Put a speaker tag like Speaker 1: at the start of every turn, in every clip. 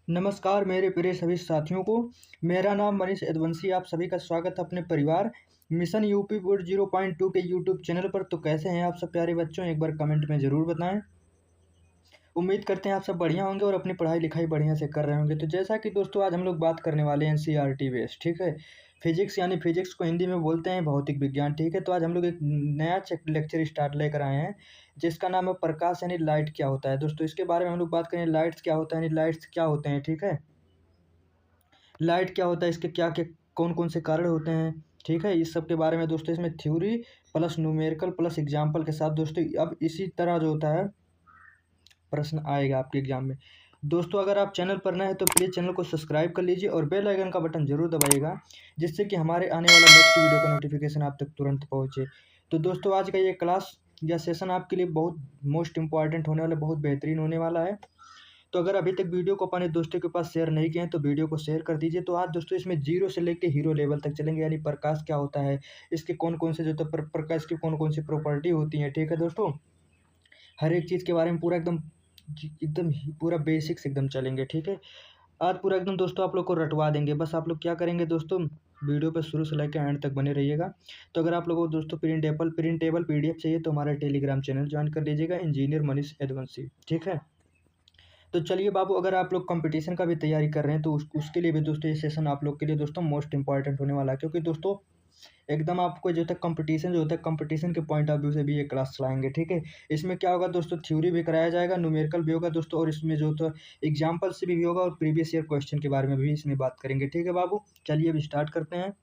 Speaker 1: नमस्कार मेरे प्रिय सभी साथियों को। मेरा नाम मनीष यदुवंशी। आप सभी का स्वागत है अपने परिवार मिशन यूपी बोर्ड 0.2 के यूट्यूब चैनल पर। तो कैसे हैं आप सब प्यारे बच्चों, एक बार कमेंट में ज़रूर बताएं। उम्मीद करते हैं आप सब बढ़िया होंगे और अपनी पढ़ाई लिखाई बढ़िया से कर रहे होंगे। तो जैसा कि दोस्तों आज हम लोग बात करने वाले हैं एनसीईआरटी बेस्ड, ठीक है। फिजिक्स यानी फिजिक्स को हिंदी में बोलते हैं भौतिक विज्ञान, ठीक है। तो आज हम लोग एक नया लेक्चर स्टार्ट लेकर आए हैं जिसका नाम है प्रकाश यानी लाइट क्या होता है। दोस्तों इसके बारे में हम लोग बात करें, लाइट्स क्या होता है यानी लाइट्स क्या होते हैं, ठीक है। लाइट क्या होता है, इसके क्या क्या कौन कौन से कारण होते हैं, ठीक है। इस सब के बारे में दोस्तों इसमें theory plus numerical plus example के साथ दोस्तों अब इसी तरह जो होता है प्रश्न आएगा आपके एग्जाम में। दोस्तों अगर आप चैनल पर नए हैं तो प्लीज़ चैनल को सब्सक्राइब कर लीजिए और बेल आइकन का बटन जरूर दबाइएगा, जिससे कि हमारे आने वाला नेक्स्ट वीडियो का नोटिफिकेशन आप तक तुरंत पहुंचे। तो दोस्तों आज का ये क्लास या सेशन आपके लिए बहुत मोस्ट इंपॉर्टेंट होने वाला, बहुत बेहतरीन होने वाला है। तो अगर अभी तक वीडियो को अपने दोस्तों के पास शेयर नहीं किए हैं तो वीडियो को शेयर कर दीजिए। तो आज दोस्तों इसमें जीरो से लेकर हीरो लेवल तक चलेंगे, यानी प्रकाश क्या होता है, इसके कौन कौन से जो तो प्रकाश की कौन कौन सी प्रॉपर्टी होती हैं, ठीक है दोस्तों। हर एक चीज़ के बारे में पूरा एकदम एकदम पूरा बेसिक्स एकदम चलेंगे, ठीक है। आज पूरा एकदम दोस्तों आप लोग को रटवा देंगे। बस आप लोग क्या करेंगे दोस्तों, वीडियो पे शुरू से लेकर एंड तक बने रहिएगा। तो अगर आप लोगों को दोस्तों प्रिंटेबल पीडीएफ चाहिए तो हमारा टेलीग्राम चैनल ज्वाइन कर लीजिएगा, इंजीनियर मनीष यदुवंशी, ठीक है। तो चलिए बाबू, अगर आप लोग कंपटीशन का भी तैयारी कर रहे हैं तो उसके लिए भी दोस्तों ये सेशन आप लोग के लिए दोस्तों मोस्ट इंपॉर्टेंट होने वाला है, क्योंकि दोस्तों एकदम आपको जो होता है कंपटीशन जो होता है कंपटीशन के पॉइंट ऑफ व्यू से भी ये क्लास चलाएंगे, ठीक है। इसमें क्या होगा दोस्तों, थ्योरी भी कराया जाएगा, न्यूमेरिकल भी होगा दोस्तों, और इसमें जो तो एग्जाम्पल से भी होगा और प्रीवियस ईयर क्वेश्चन के बारे में भी इसमें बात करेंगे, ठीक है बाबू। चलिए अब स्टार्ट करते हैं,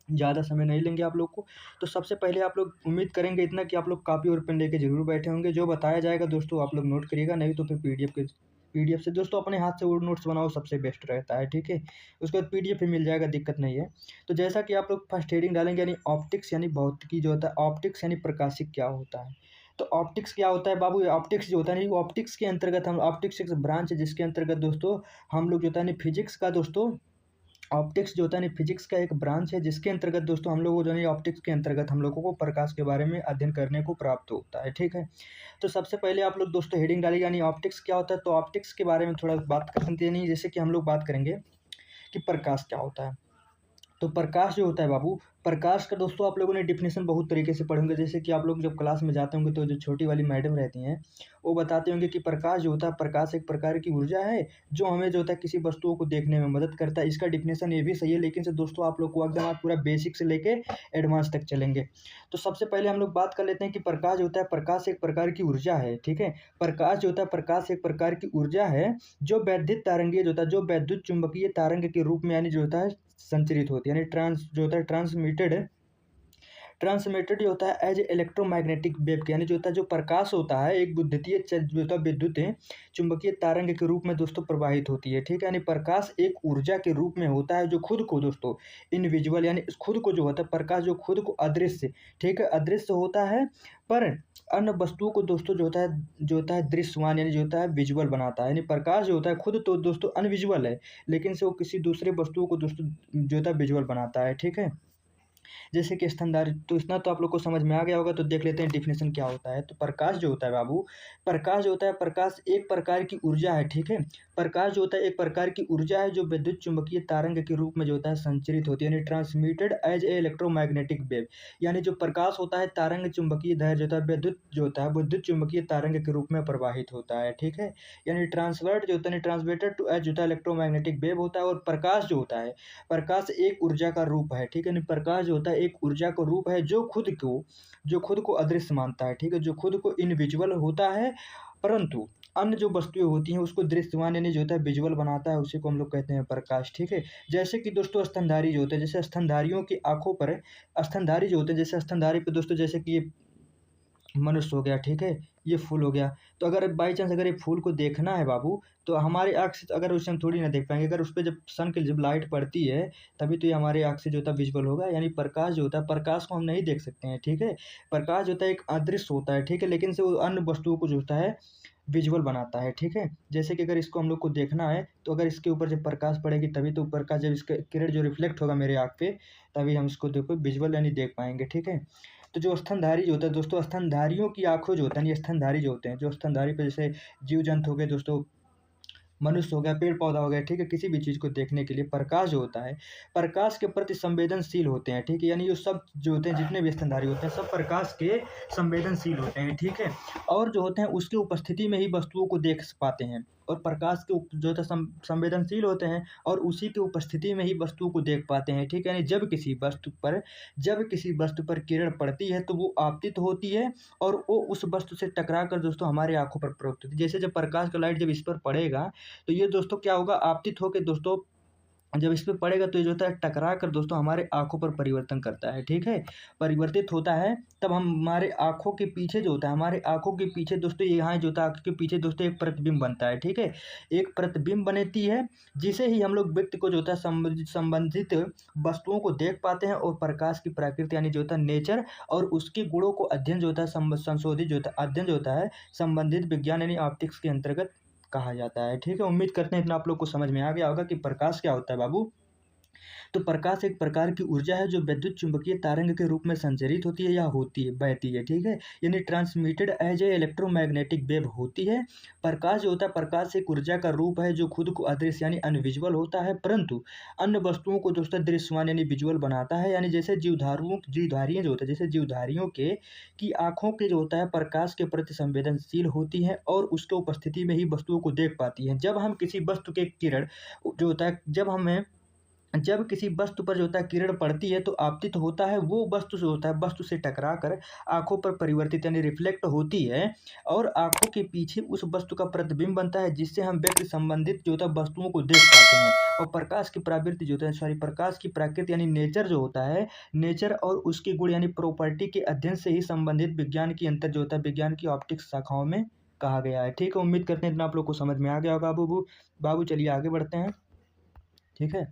Speaker 1: ज़्यादा समय नहीं लेंगे आप लोग को। तो सबसे पहले आप लोग उम्मीद करेंगे इतना कि आप लोग कॉपी और पेन लेके जरूर बैठे होंगे। जो बताया जाएगा दोस्तों आप लोग नोट करिएगा, नहीं तो फिर पीडीएफ से दोस्तों अपने हाथ से वो नोट्स बनाओ, सबसे बेस्ट रहता है, ठीक है। उसके बाद पीडीएफ भी मिल जाएगा, दिक्कत नहीं है। तो जैसा कि आप लोग फर्स्ट हेडिंग डालेंगे यानी ऑप्टिक्स यानी भौतिकी जो होता है, ऑप्टिक्स यानी प्रकाशिक क्या होता है। तो ऑप्टिक्स क्या होता है बाबू, ऑप्टिक्स जो होता है नहीं, ऑप्टिक्स के अंतर्गत हम ऑप्टिक्स एक ब्रांच है जिसके अंतर्गत दोस्तों हम लोग जो होता है फिजिक्स का दोस्तों ऑप्टिक्स जो होता है फिजिक्स का एक ब्रांच है जिसके अंतर्गत दोस्तों हम लोग को जो है ऑप्टिक्स के अंतर्गत हम लोगों को प्रकाश के बारे में अध्ययन करने को प्राप्त होता है, ठीक है। तो सबसे पहले आप लोग दोस्तों हेडिंग डालिएगा यानी ऑप्टिक्स क्या होता है। तो ऑप्टिक्स के बारे में थोड़ा बात कर सकते हैं, नहीं जैसे कि हम लोग बात करेंगे कि प्रकाश क्या होता है। तो प्रकाश जो होता है बाबू, प्रकाश का दोस्तों आप लोगों ने डिफिनेशन बहुत तरीके से पढ़े होंगे। जैसे कि आप लोग जब क्लास में जाते होंगे तो जो छोटी वाली मैडम रहती हैं वो बताते होंगे कि प्रकाश जो होता है, प्रकाश एक प्रकार की ऊर्जा है जो हमें जो होता है किसी वस्तुओं को देखने में मदद करता है। इसका डिफिनेशन ये भी सही है, लेकिन से दोस्तों आप लोग को एकदम आज पूरा बेसिक से लेके एडवांस तक चलेंगे। तो सबसे पहले हम लोग बात कर लेते हैं कि प्रकाश जो होता है, प्रकाश एक प्रकार की ऊर्जा है, ठीक है। प्रकाश जो होता है, प्रकाश एक प्रकार की ऊर्जा है जो वैद्युत तारंगीय जो होता है, जो वैद्युत चुंबकीय तारंग के रूप में यानी जो होता है संचरित होती है, यानी जो होता है ट्रांसमिटेड जो होता है एज इलेक्ट्रोमैग्नेटिक वेव के, यानी जो होता है जो प्रकाश होता है एक विद्युतीय जो होता है विद्युत चुंबकीय तरंग के रूप में दोस्तों प्रवाहित होती है, ठीक है। यानी प्रकाश एक ऊर्जा के रूप में होता है जो खुद को दोस्तों इनविजिबल यानी खुद को जो होता है प्रकाश जो खुद को अदृश्य, ठीक है, अदृश्य होता है, पर अन्य वस्तुओं को दोस्तों जो होता है दृश्यमान यानी जो होता है विजुअल बनाता है। यानी प्रकाश जो होता है खुद तो दोस्तों अनविजुअल है, लेकिन से वो किसी दूसरे वस्तुओं को दोस्तों जो होता है विजुअल बनाता है, ठीक है। जैसे कि स्तनधारी, तो इतना तो आप लोग को समझ में आ गया होगा। तो देख लेते हैं डिफिनेशन क्या होता है। तो प्रकाश जो होता है बाबू, प्रकाश जो होता है, प्रकाश एक प्रकार की ऊर्जा है, ठीक है। प्रकाश जो होता है एक प्रकार की ऊर्जा है जो विद्युत चुंबकीय तरंग के रूप में जो होता है संचरित होती है, यानी transmitted as a electromagnetic wave. यानी जो प्रकाश होता है तारंग चुंबकीय धारा जो होता है विद्युत चुंबकीय तारंग के रूप में प्रवाहित होता है, ठीक है। यानी ट्रांसवर्ट जो होता है ट्रांसमिटेड टू एज जो होता है इलेक्ट्रोमैग्नेटिक वेव होता है। और प्रकाश जो होता है, प्रकाश एक ऊर्जा का रूप है, ठीक है। यानी प्रकाश जो होता है एक ऊर्जा का रूप है जो खुद को अदृश्य मानता है, ठीक है, जो खुद को इनविजिबल होता है, परंतु अन्य जो वस्तुएं होती हैं उसको दृश्यमान यानी जो होता है विजुअल बनाता है, उसी को हम लोग कहते हैं प्रकाश, ठीक है। जैसे कि दोस्तों स्तनधारी जो होते हैं, जैसे स्तनधारियों की आंखों पर स्तनधारी जो होते हैं, जैसे स्तनधारी पे दोस्तों जैसे कि ये मनुष्य हो गया, ठीक है, ये फूल हो गया। तो अगर बाई चांस अगर ये फूल को देखना है बाबू, तो हमारे आँख से अगर उसे हम थोड़ी ना देख पाएंगे, अगर उस पर जब सन की जब लाइट पड़ती है तभी तो ये हमारे आँख से जो होता है विजुअल होगा। यानी प्रकाश जो होता है, प्रकाश को हम नहीं देख सकते हैं, ठीक है। प्रकाश जो होता है एक अदृश्य होता है, ठीक है, लेकिन से वो अन्य वस्तुओं को जो होता है विजुअल बनाता है, ठीक है। जैसे कि अगर इसको हम लोग को देखना है तो अगर इसके ऊपर जब प्रकाश पड़ेगी तभी तो प्रकाश जब इसका किरण जो रिफ्लेक्ट होगा मेरे आँख पे, तभी हम इसको देखो विजुअल यानी देख पाएंगे, ठीक है। तो जो स्तनधारी जो होता है दोस्तों, स्तनधारियों की आँखों जो होता है, ये स्तनधारी जो होते हैं, जो स्तनधारी पे जैसे जीव जंतु हो गए दोस्तों, मनुष्य हो गया, पेड़ पौधा हो गया, ठीक है, किसी भी चीज़ को देखने के लिए प्रकाश जो होता है, प्रकाश के प्रति संवेदनशील होते हैं, ठीक है, यानी ये सब जो होते हैं, जितने भी स्तनधारी होते हैं, सब प्रकाश के संवेदनशील होते हैं, ठीक है, और जो होते हैं उसकी उपस्थिति में ही वस्तुओं को देख पाते हैं, और प्रकाश के जो होता है संवेदनशील होते हैं, और उसी की उपस्थिति में ही वस्तुओं को देख पाते हैं, ठीक है, यानी जब किसी वस्तु पर किरण पड़ती है तो वो आपतित होती है, और वो उस वस्तु से टकरा कर दोस्तों हमारे आंखों पर प्रयुक्त होती है। जैसे जब प्रकाश का लाइट जब इस पर पड़ेगा, तो ये दोस्तों क्या होगा, आपतित होके दोस्तों जब इस पे पड़ेगा तो ये जो होता है टकरा कर दोस्तों हमारे आँखों पर परिवर्तन करता है, ठीक है? परिवर्तित होता है, तब हम हमारे आँखों के पीछे जो होता है, हमारे आँखों के पीछे दोस्तों यहाँ जो होता है आँखों के पीछे दोस्तों एक प्रतिबिंब बनता है, ठीक है? एक प्रतिबिंब बनती है, जिसे ही हम लोग व्यक्ति को जो होता है संबंधित वस्तुओं को देख पाते हैं, और प्रकाश की प्रकृति यानी जो होता है नेचर और उसके गुणों को अध्ययन जो होता है संशोधित जो होता है अध्ययन जो होता है संबंधित विज्ञान यानी ऑप्टिक्स के अंतर्गत कहा जाता है, ठीक है? उम्मीद करते हैं इतना आप लोग को समझ में आ गया होगा कि प्रकाश क्या होता है बाबू। तो प्रकाश एक प्रकार की ऊर्जा है जो विद्युत चुंबकीय तरंग के रूप में संचरित होती है या बहती है, ठीक है, यानी transmitted as a electromagnetic wave होती है। प्रकाश जो होता है, प्रकाश एक ऊर्जा का रूप है जो खुद को अदृश्य यानी अनविजुअल होता है, परंतु अन्य वस्तुओं को दोस्तों दृश्यमान यानी विजुअल बनाता है। यानी जैसे जीवधारियाँ जो होता है, जैसे जीवधारियों के की आँखों के जो होता है प्रकाश के प्रति संवेदनशील होती हैं, और उसके उपस्थिति में ही वस्तुओं को देख पाती हैं। जब हम किसी वस्तु के किरण जो होता है जब किसी वस्तु पर जो होता है किरण पड़ती है तो आपतित होता है, वो वस्तु जो होता है वस्तु से टकरा कर आँखों पर परिवर्तित यानी रिफ्लेक्ट होती है, और आँखों के पीछे उस वस्तु का प्रतिबिंब बनता है, जिससे हम व्यक्ति संबंधित जो होता है वस्तुओं को देख पाते हैं। और प्रकाश की प्रकृति यानी नेचर जो होता है, नेचर और उसके गुण यानी प्रॉपर्टी के अध्ययन से ही संबंधित विज्ञान की अंतर जो होता है विज्ञान की ऑप्टिक्स शाखाओं में कहा गया है, ठीक है। उम्मीद करते हैं इतना आप लोग को समझ में आ गया होगा बाबू। चलिए आगे बढ़ते हैं, ठीक है।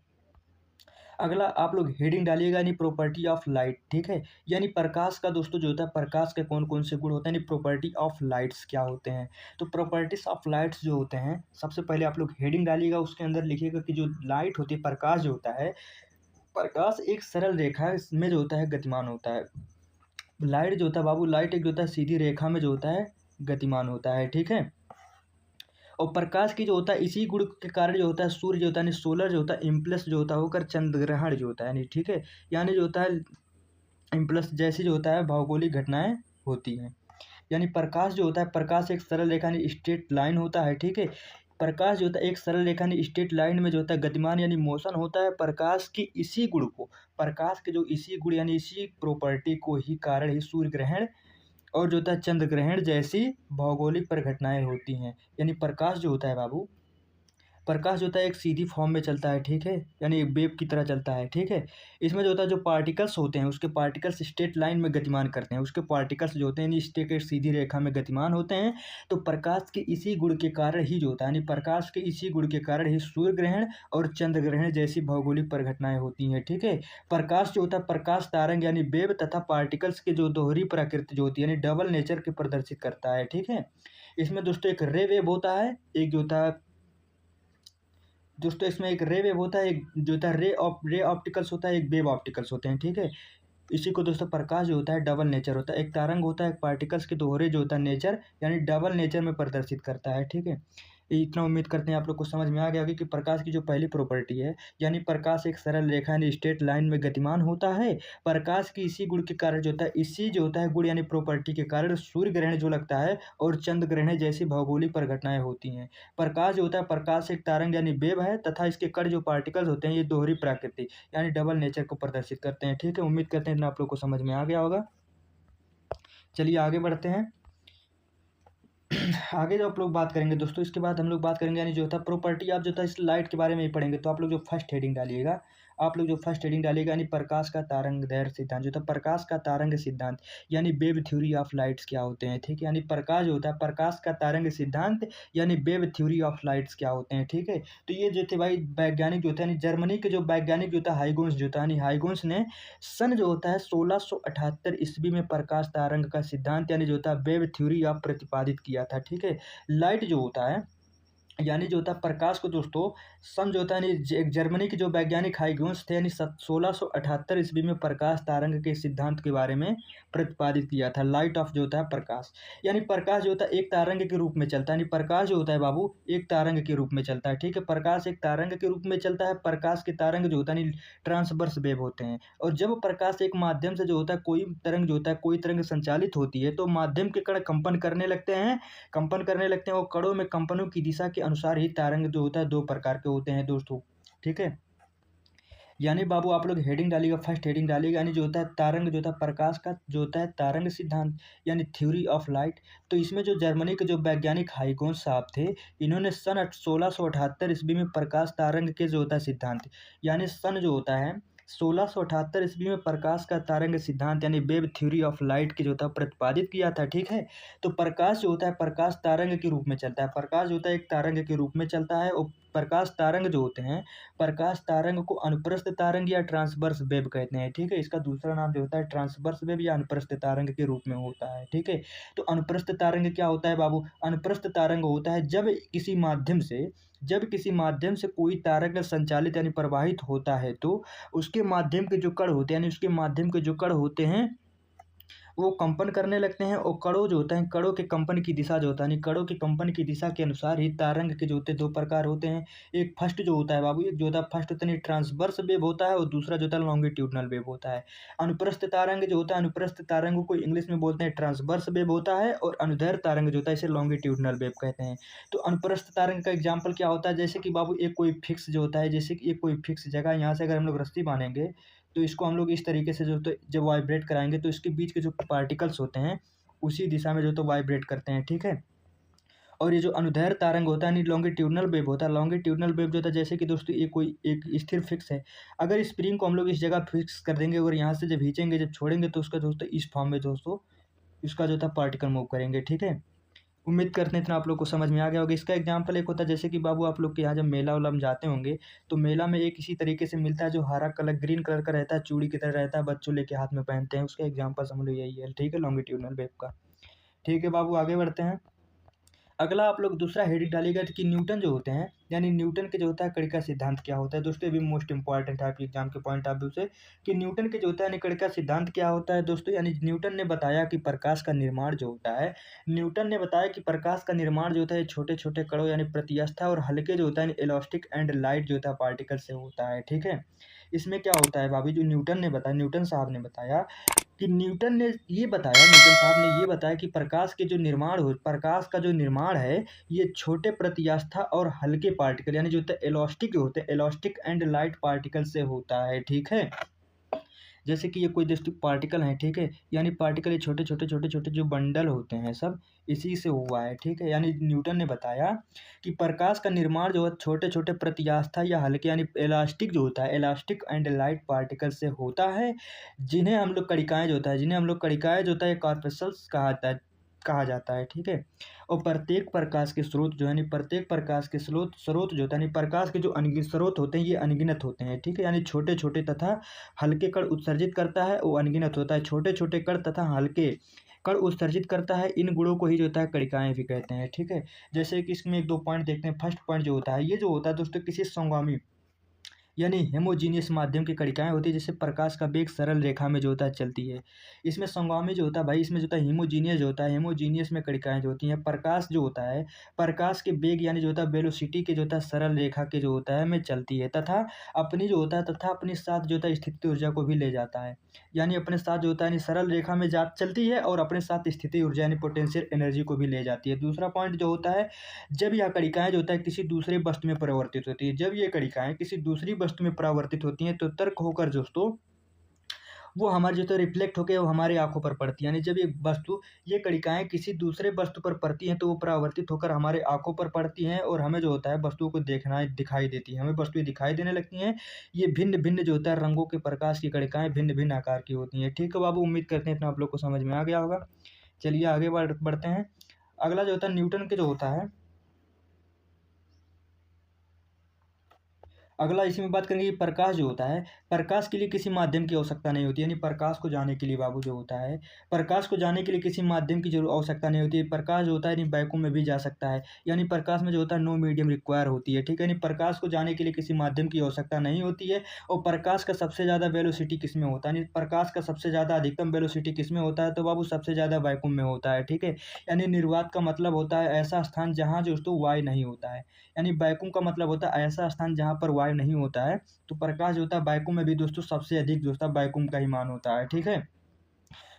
Speaker 1: अगला आप लोग हेडिंग डालिएगा यानी प्रॉपर्टी ऑफ लाइट, ठीक है, यानी प्रकाश का दोस्तों जो होता है प्रकाश के कौन कौन से गुण होते हैं, यानी प्रॉपर्टी ऑफ लाइट्स क्या होते हैं। तो प्रॉपर्टीज ऑफ लाइट्स जो होते हैं, सबसे पहले आप लोग हेडिंग डालिएगा, उसके अंदर लिखिएगा कि जो लाइट होती है, प्रकाश जो होता है, प्रकाश एक सरल रेखा में जो होता है गतिमान होता है। लाइट जो होता है बाबू, लाइट एक जो होता है सीधी रेखा में जो होता है गतिमान होता है, ठीक है। और प्रकाश की जो होता है इसी गुण के कारण जो होता है सूर्य जो होता है यानी सोलर जो होता है इम्प्लस जो होता है होकर चंद्र ग्रहण जो होता है यानी, ठीक है, यानी जो होता है इम्प्लस जैसी जो होता है भौगोलिक घटनाएं होती हैं। यानी प्रकाश जो होता है, प्रकाश एक सरल रेखा यानी स्ट्रेट लाइन होता है, ठीक है। प्रकाश जो होता है एक सरल रेखा यानी स्ट्रेट लाइन में जो होता है गतिमान यानी मोशन होता है। प्रकाश के जो इसी गुण यानी इसी प्रॉपर्टी को ही कारण ही सूर्य ग्रहण और जो होता है चंद्र ग्रहण जैसी भौगोलिक घटनाएं होती हैं। यानी प्रकाश जो होता है बाबू, प्रकाश जो होता है एक सीधी फॉर्म में चलता है, ठीक है, यानी एक वेव की तरह चलता है, ठीक है। इसमें जो होता है जो पार्टिकल्स होते हैं उसके पार्टिकल्स स्ट्रेट लाइन में गतिमान करते हैं, उसके पार्टिकल्स जो होते हैं यानी स्ट्रेट एक सीधी रेखा में गतिमान होते हैं। तो प्रकाश के इसी गुण के कारण ही जो होता है यानी प्रकाश के इसी गुण के कारण ही सूर्य ग्रहण और चंद्र ग्रहण जैसी भौगोलिक घटनाएं होती हैं, ठीक है। प्रकाश जो होता है प्रकाश तारंग यानी वेव तथा पार्टिकल्स की जो दोहरी प्रकृति जो होती है यानी डबल नेचर के प्रदर्शित करता है, ठीक है। इसमें दोस्तों एक रे वेव होता है, एक जो होता है दोस्तों इसमें एक रे वेव होता है, एक जो होता है रे ऑप्टिकल्स होता है, एक वेव ऑप्टिकल्स होते हैं, ठीक है। इसी को दोस्तों प्रकाश जो होता है डबल नेचर होता है, एक तरंग होता है, एक पार्टिकल्स के दोहरे जो होता है नेचर यानी डबल नेचर में प्रदर्शित करता है, ठीक है। इतना उम्मीद करते हैं आप लोग को समझ में आ गया होगा कि प्रकाश की जो पहली प्रॉपर्टी है, यानी प्रकाश एक सरल रेखा यानी स्ट्रेट लाइन में गतिमान होता है। प्रकाश की इसी गुण के कारण जो होता है इसी जो होता है गुण यानी प्रॉपर्टी के कारण सूर्य ग्रहण जो लगता है और चंद्र ग्रहण जैसी भौगोलिक घटनाएं होती हैं। प्रकाश जो होता है प्रकाश एक तरंग यानी वेव है तथा इसके कण जो पार्टिकल्स होते हैं ये दोहरी प्रकृति यानी डबल नेचर को प्रदर्शित करते हैं, ठीक है। उम्मीद करते हैं आप लोग को समझ में आ गया होगा। चलिए आगे बढ़ते हैं। आगे जो आप लोग बात करेंगे दोस्तों, इसके बाद हम लोग बात करेंगे यानी जो होता है प्रॉपर्टी आप जो होता है इस लाइट के बारे में ही पढ़ेंगे। तो आप लोग जो फर्स्ट हेडिंग डालिएगा, यानी प्रकाश का तारंग दैर्ध्य सिद्धांत जो होता है प्रकाश का तारंग सिद्धांत यानी वेव थ्योरी ऑफ लाइट्स क्या होते हैं, ठीक है। यानी प्रकाश जो होता है प्रकाश का तारंग सिद्धांत यानी वेव थ्योरी ऑफ लाइट्स क्या होते हैं, ठीक है। तो ये जो थे भाई वैज्ञानिक जो होता है यानी जर्मनी के जो वैज्ञानिक जो होता है हाइगोन्स जो होता है यानी हाइगोन्स ने सन जो होता है 1678 ईस्वी में प्रकाश तारंग का सिद्धांत यानी जो होता है वेव थ्योरी ऑफ प्रतिपादित किया था, ठीक है। लाइट जो होता है यानी जो होता है प्रकाश को दोस्तों सन जो होता है यानी एक जर्मनी के जो वैज्ञानिक हाइगेंस थे यानी 1678 ईस्वी में प्रकाश तारंग के सिद्धांत के बारे में प्रतिपादित किया था। लाइट ऑफ जो होता है प्रकाश, यानी प्रकाश जो होता है एक तारंग के रूप में चलता है, यानी प्रकाश जो होता है बाबू एक तारंग के रूप में चलता है। ठीक है, प्रकाश एक तारंग के रूप में चलता है। प्रकाश के तारंग जो होता है यानी ट्रांसवर्स वेव होते हैं। और जब प्रकाश एक माध्यम से जो होता है कोई तरंग जो होता है कोई तरंग संचालित होती है तो माध्यम के कण कंपन करने लगते हैं, कंपन करने लगते हैं और कणों में कंपनों की दिशा के अनुसार ही तरंग जो होता है दो प्रकार के होते हैं दोस्तों। ठीक है, यानी बाबू आप लोग हेडिंग डालिएगा, फर्स्ट हेडिंग डालिएगा, यानी जो होता है तारंग जो होता है प्रकाश का जो होता है तारंग सिद्धांत यानी थ्योरी ऑफ लाइट। तो इसमें जो जर्मनी के जो वैज्ञानिक हाइगेंस साहब थे, इन्होंने सन 1678 ईस्वी में प्रकाश तारंग के जो होता है सिद्धांत यानी सन जो होता है 1678 ईस्वी में प्रकाश का तारंग सिद्धांत यानी वेव थ्योरी ऑफ लाइट के जो होता है प्रतिपादित किया था। ठीक है, तो प्रकाश जो होता है प्रकाश तारंग के रूप में चलता है। प्रकाश जो होता है एक तारंग के रूप में चलता है और प्रकाश तारंग जो होते हैं प्रकाश तारंग को अनुप्रस्थ तारंग या ट्रांसवर्स वेव कहते हैं। ठीक है, इसका दूसरा नाम जो होता है ट्रांसवर्स वेव या अनुप्रस्थ तारंग के रूप में होता है। ठीक है, तो अनुप्रस्थ तारंग क्या होता है बाबू? अनुप्रस्थ तारंग होता है जब किसी माध्यम से कोई तारंग संचालित यानी प्रवाहित होता है तो उसके माध्यम के जो कण होते हैं यानी उसके माध्यम के जो कण होते हैं वो कंपन करने लगते हैं और कणों जो होता है कणों के कंपन की दिशा जो होता है यानी कणों के कंपन की दिशा के अनुसार ही तारंग के जो होते हैं दो प्रकार होते हैं। एक फर्स्ट जो होता है बाबू, एक जो होता है फर्स्ट होता है ट्रांसवर्स वेव होता है और दूसरा जो होता है लॉन्गिट्यूडनल वेव होता है। अनुप्रस्थ तारंग जो होता है अनुप्रस्थ तारंग को इंग्लिश में बोलते हैं ट्रांसवर्स वेव होता है और अनुदैर्ध्य तारंग जो होता है इसे लॉन्गिट्यूडनल वेव कहते हैं। तो अनुप्रस्थ तारंग का एग्जाम्पल क्या होता है? जैसे कि बाबू एक कोई फिक्स जो होता है, जैसे कि एक कोई फिक्स जगह, यहाँ से अगर हम लोग रस्सी बांधेंगे तो इसको हम लोग इस तरीके से जो तो जब वाइब्रेट कराएंगे तो इसके बीच के जो पार्टिकल्स होते हैं उसी दिशा में जो तो वाइब्रेट करते हैं। ठीक है, और ये जो अनुदैर्ध्य तारंग होता है यानी लॉन्गिट्यूडनल वेव होता है। लॉन्गिट्यूडनल वेव जो होता है जैसे कि दोस्तों ये कोई एक स्थिर फिक्स है, अगर स्प्रिंग को हम लोग इस जगह फिक्स कर देंगे और यहाँ से जब खींचेंगे जब छोड़ेंगे तो उसका दोस्तों इस फॉर्म में दोस्तों इसका जो था पार्टिकल मूव करेंगे। ठीक है, उम्मीद करते हैं इतना आप लोग को समझ में आ गया होगा। इसका एग्जाम्पल एक होता है जैसे कि बाबू आप लोग के यहाँ जब मेला वेला में जाते होंगे तो मेला में एक इसी तरीके से मिलता है जो हरा कलर ग्रीन कलर का रहता है, चूड़ी की तरह रहता है, बच्चों लेके हाथ में पहनते हैं, उसका एग्जाम्पल समझ लो यही है। ठीक है, लॉन्गिट्यूडनल वेव का। ठीक है बाबू, आगे बढ़ते हैं। अगला आप लोग दूसरा हेडिंग डालिएगा कि न्यूटन जो होते हैं यानी न्यूटन के जो होता है कणिका सिद्धांत क्या होता है। दोस्तों ये भी मोस्ट इंपॉर्टेंट है आपके एग्जाम के पॉइंट ऑफ व्यू से कि न्यूटन के जो होता है यानी कणिका सिद्धांत क्या होता है। दोस्तों यानी न्यूटन ने बताया कि प्रकाश का निर्माण जो होता है, न्यूटन ने बताया कि प्रकाश का निर्माण जो होता है छोटे छोटे कणों यानी प्रत्यस्था और हल्के जो होता है इलास्टिक एंड लाइट जो होता है पार्टिकल से होता है। ठीक है, इसमें क्या होता है भाभी जो न्यूटन ने बताया, न्यूटन साहब ने बताया कि न्यूटन साहब ने ये बताया कि प्रकाश का जो निर्माण है ये छोटे प्रत्यास्था और हल्के पार्टिकल यानी जो होता है इलास्टिक होते हैं, इलास्टिक एंड लाइट पार्टिकल से होता है। ठीक है, जैसे कि ये कोई जैसे पार्टिकल हैं। ठीक है, यानी पार्टिकल ये छोटे छोटे जो बंडल होते हैं सब इसी से हुआ है। ठीक है, यानी न्यूटन ने बताया कि प्रकाश का निर्माण जो है छोटे छोटे प्रत्यास्था या हल्के यानी इलास्टिक जो होता है इलास्टिक एंड लाइट पार्टिकल से होता है, जिन्हें हम लोग कणिकाएं जो होता है कॉर्पस्कल्स कहा जाता है। ठीक है, और प्रत्येक प्रकाश के स्रोत जो है यानी प्रत्येक प्रकाश के स्रोत जो होता है यानी प्रकाश के जो अनगिनत स्रोत होते हैं ये अनगिनत होते हैं। ठीक है, यानी छोटे छोटे तथा हल्के कण उत्सर्जित करता है वो अनगिनत होता है। छोटे छोटे कण तथा हल्के कण उत्सर्जित करता है, इन गुणों को ही जो होता है कणिकाएं भी कहते हैं। ठीक है, जैसे कि इसमें एक दो पॉइंट देखते हैं। फर्स्ट पॉइंट जो होता है ये जो होता है दोस्तों किसी संगामी यानी हेमोजीनियस माध्यम की कणिकाएं होती है जिससे प्रकाश का वेग सरल रेखा में जो होता है चलती है। इसमें संगामी जो होता है भाई इसमें जो होता है हीमोजीनियस जो होता है हेमोजीनियस में कणिकाएं जो होती हैं प्रकाश जो होता है प्रकाश के वेग यानी जो होता है वेलोसिटी के जो होता है सरल रेखा के जो होता है में चलती है तथा अपने साथ जो होता है स्थिति ऊर्जा को भी ले जाता है। यानी अपने साथ जो होता है यानी सरल रेखा में जा चलती है और अपने साथ स्थिति ऊर्जा यानी पोटेंशियल एनर्जी को भी ले जाती है। दूसरा पॉइंट जो होता है जब यह कणिकाएं जो होता है किसी दूसरे वस्तु में परिवर्तित होती है, जब ये कणिकाएं किसी दूसरी वस्तु में परावर्तित होती हैं तो तर्क होकर दोस्तों वो हमारे जो है रिफ्लेक्ट होकर वो हमारी आंखों पर पड़ती है। यानी जब ये कणिकाएं किसी दूसरे वस्तु पर पड़ती हैं तो वो परावर्तित होकर हमारे आंखों पर पड़ती हैं और हमें जो होता है वस्तुओं को देखना दिखाई देती है, हमें वस्तुएं दिखाई देने लगती हैं। ये भिन्न भिन्न जो होता है रंगों के प्रकाश की कणिकाएं भिन्न भिन्न आकार की होती हैं। ठीक है बाबू, उम्मीद करते हैं इतना आप लोग को समझ में आ गया होगा। चलिए आगे बढ़ते हैं। अगला जो होता है न्यूटन के जो होता है अगला इसी में बात करेंगे कि प्रकाश जो होता है, प्रकाश के लिए किसी माध्यम की आवश्यकता नहीं होती, यानी प्रकाश को जाने के लिए बाबू जो होता है, प्रकाश को जाने के लिए किसी माध्यम की जरूर आवश्यकता नहीं होती है। प्रकाश जो होता है यानी वैक्यूम में भी जा सकता है, यानी प्रकाश में जो होता है नो मीडियम रिक्वायर होती है, ठीक है। यानी प्रकाश को जाने के लिए किसी माध्यम की आवश्यकता नहीं होती है। और प्रकाश का सबसे ज़्यादा वेलोसिटी किस में होता है, यानी प्रकाश का सबसे ज़्यादा अधिकतम वेलोसिटी किस में होता है, तो बाबू सबसे ज़्यादा वैक्यूम में होता है, ठीक है। यानी निर्वात का मतलब होता है ऐसा स्थान जहाँ जो दोस्तों वायु नहीं होता है, यानी वैक्यूम का मतलब होता है ऐसा स्थान जहाँ पर वायु नहीं होता है। तो प्रकाश जो होता है वैक्यूम में भी दोस्तों सबसे अधिक जो होता है वैक्यूम का ही मान होता है, ठीक है।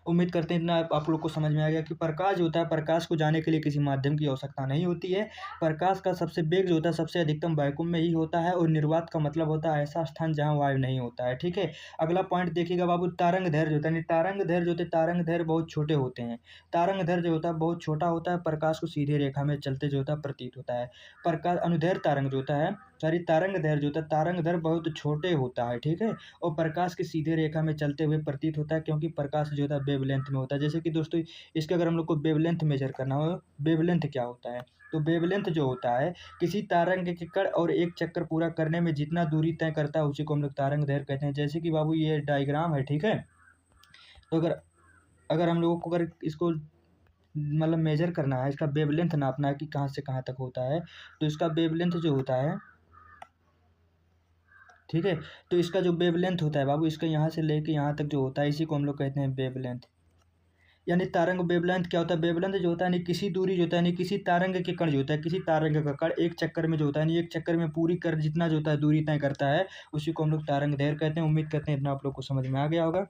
Speaker 1: उम्मीद करते हैं इतना आप लोग को समझ में आ गया कि प्रकाश जो होता है, प्रकाश को जाने के लिए किसी माध्यम की आवश्यकता नहीं होती है। प्रकाश का सबसे वेग जो होता है सबसे अधिकतम वैक्यूम में ही होता है। और निर्वात का मतलब होता है ऐसा स्थान जहाँ वायु नहीं होता है, ठीक है। अगला पॉइंट देखिएगा बाबू, तारंग दैर्घ्य होता है, यानी तारंग दैर्घ्य जो होते हैं, तारंग दैर्घ्य बहुत छोटे होते हैं। तारंग दैर्घ्य जो होता है बहुत छोटा होता है, प्रकाश को सीधे रेखा में चलते जो होता है प्रतीत होता है। प्रकाश अनुदैर्घ्य तारंग जो होता है, सॉरी तारंग दैर्घ्य जो होता है, तारंग दैर्घ्य बहुत छोटे होता है, ठीक है। और प्रकाश की सीधे रेखा में चलते हुए प्रतीत होता है, क्योंकि प्रकाश जो होता है वेवलेंथ में होता है। जैसे कि दोस्तों इसके अगर हम लोग को वेवलेंथ मेजर करना हो, वेवलेंथ क्या होता है, तो वेवलेंथ जो होता है किसी तारंग के कण और एक चक्कर पूरा करने में जितना दूरी तय करता है उसी को हम लोग तारंग दैर्घ्य कहते हैं। जैसे कि बाबू ये डायग्राम है, ठीक है। तो अगर अगर हम लोगों को अगर इसको मतलब मेजर करना है, इसका वेवलेंथ नापना है कि कहाँ से कहाँ तक होता है, तो इसका वेवलेंथ जो होता है, ठीक है। तो इसका जो वेवलेंथ होता है बाबू, इसका यहाँ से लेके यहाँ तक जो होता है इसी को हम लोग कहते हैं वेवलेंथ। यानी तारंग वेवलेंथ क्या होता है, वेवलेंथ जो होता है यानी किसी दूरी जो होता है, यानी किसी तारंग के कण जो होता है, किसी तारंग का कण एक चक्कर में जो होता है, यानी एक चक्कर में पूरी कर जितना जो होता है दूरी तय करता है उसी को हम लोग तारंग दैर्घ्य कहते हैं। उम्मीद करते हैं इतना आप लोग को समझ में आ गया होगा।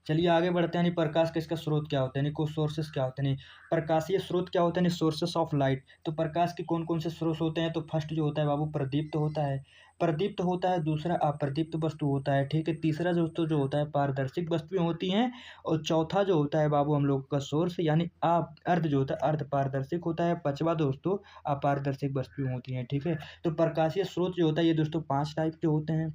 Speaker 1: चलिए आगे बढ़ते हैं। यानी प्रकाश का इसका स्रोत क्या होता है, यानी को सोर्सेस क्या होते हैं, यानी प्रकाशीय स्रोत क्या होते हैं, सोर्सेस ऑफ लाइट। तो प्रकाश के कौन कौन से स्रोत होते हैं, तो फर्स्ट जो होता है बाबू प्रदीप्त होता है, प्रदीप्त होता है। दूसरा अप्रदीप्त वस्तु होता है, ठीक है। तीसरा जो होता है पारदर्शिक वस्तुएं होती हैं। और चौथा जो होता है बाबू हम लोग का सोर्स यानी अर्ध जो होता है अर्ध पारदर्शिक होता है। पांचवा दोस्तों अपारदर्शिक वस्तुएं होती हैं, ठीक है। तो प्रकाशीय स्रोत जो होता है ये दोस्तों 5 टाइप के होते हैं।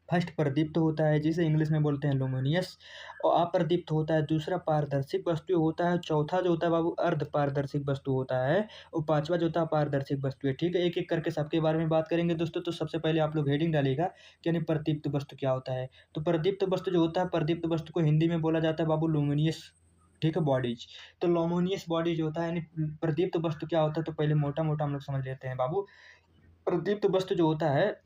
Speaker 1: फर्स्ट प्रदीप्त होता है जिसे इंग्लिश में बोलते हैं लुमिनियस। और अप्रदीप्त होता है। दूसरा पारदर्शिक वस्तु होता है। चौथा जो होता है बाबू अर्ध पारदर्शिक वस्तु होता है। और पांचवा जो होता है पारदर्शिक वस्तु है, ठीक है। एक एक करके सबके बारे में बात करेंगे दोस्तों। तो सबसे पहले आप लोग हेडिंग डालिएगा कि यानी प्रदीप्त वस्तु क्या होता है। तो प्रदीप्त वस्तु जो होता है, प्रदीप्त वस्तु को हिंदी में बोला जाता है बाबू लुमिनियस, ठीक है, बॉडीज। तो लुमिनियस बॉडी जो होता है यानी प्रदीप्त वस्तु क्या होता है, तो पहले मोटा मोटा हम लोग समझ लेते हैं बाबू। प्रदीप्त वस्तु जो होता है,